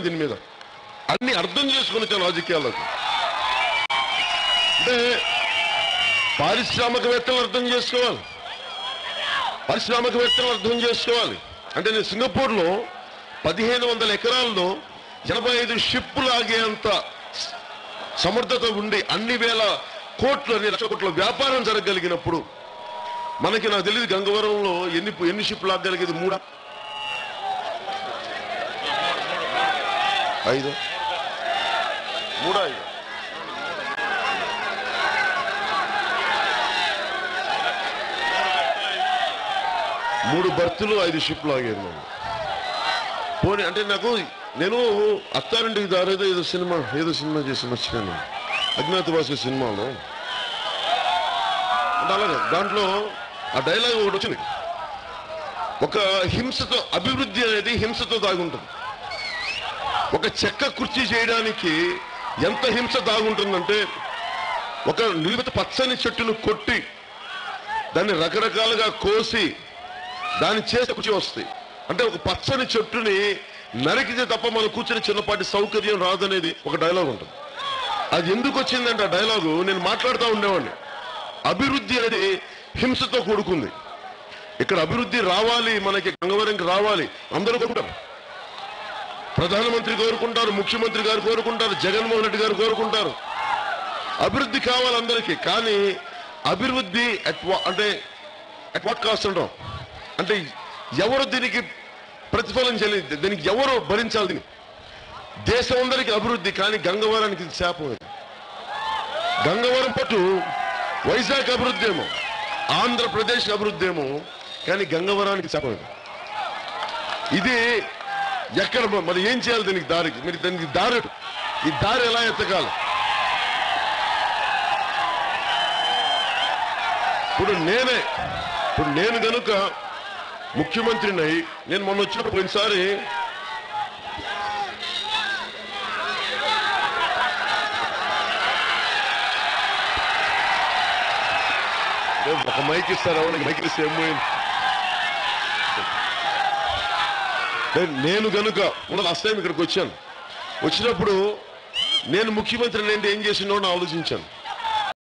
దీని మీద అన్ని అర్థం చేసుకుని రాజకీయాలకు అంటే పారిశ్రామికవేత్తలు అర్థం చేసుకోవాలి, అంటే నేను సింగపూర్లో 1500 ఎకరాల్లో 85 షిప్పులు ఆగేంత సమర్థత ఉండి అన్ని వేల కోట్లు, అన్ని లక్షల కోట్ల వ్యాపారం జరగగలిగినప్పుడు మనకి నాకు తెలియదు గంగవరంలో ఎన్ని షిప్పులు ఆగగలిగేది? 3 5 3 బర్తులు 5 షిప్లు ఆగేది మనం. పోనీ అంటే నేను అత్తారింటికి దారేదో ఏదో సినిమా చేసి మర్చిపోయాను, అజ్ఞాతవాసి సినిమాలో. అంటే అలాగే దాంట్లో ఆ డైలాగ్ ఒకటి వచ్చింది, ఒక హింసతో అభివృద్ధి అనేది హింసతో దాగుంటుంది. ఒక చెక్క కుర్చీ చేయడానికి ఎంత హింస దాగుంటుందంటే, ఒక నిలువెత పచ్చని చెట్టును కొట్టి దాన్ని రకరకాలుగా కోసి దాన్ని చేస్తే కుర్చీ వస్తాయి. అంటే ఒక పచ్చని చెట్టుని నరికితే తప్ప మనం కూర్చొని చిన్నపాటి సౌకర్యం రాదనేది ఒక డైలాగ్ ఉంటుంది. అది ఎందుకు వచ్చిందంటే ఆ డైలాగు నేను మాట్లాడుతూ ఉండేవాడిని. అభివృద్ధి అనేది హింసతో కూడుకుంది. ఇక్కడ అభివృద్ధి రావాలి, మనకి గంగవరంకి రావాలి, అందరూ కోరుకుంటారు. ప్రధానమంత్రి కోరుకుంటారు, ముఖ్యమంత్రి గారు కోరుకుంటారు, జగన్మోహన్ రెడ్డి గారు కోరుకుంటారు, అభివృద్ధి కావాలి అందరికీ. కానీ అభివృద్ధి అంటే అట్ వాట్ కాస్ట్ అంటాం, అంటే ఎవరు దీనికి ప్రతిఫలం చెల్లింది, దీనికి ఎవరు భరించాలి? దీన్ని దేశం అందరికీ అభివృద్ధి, కానీ గంగవరానికి శాపం. గంగవరం పట్టు వైజాగ్ అభివృద్ధి ఏమో, ఆంధ్రప్రదేశ్ అభివృద్ధి ఏమో, కానీ గంగవరానికి శాపం. ఇది ఎక్కడ మరి ఏం చేయాలి దీనికి? దానికి దారి, ఈ దారి ఎలా ఎత్తగాలి? ఇప్పుడు నేను కనుక ముఖ్యమంత్రిని అయి, నేను మొన్న వచ్చినప్పుడు పోయినసారి ఒక మైక్ ఇస్తారా? మైక్ ఇస్తే నేను కనుక లాస్ట్ టైం ఇక్కడికి వచ్చినప్పుడు నేను ముఖ్యమంత్రిని ఏంటి ఏం చేసినో ఆలోచించాను.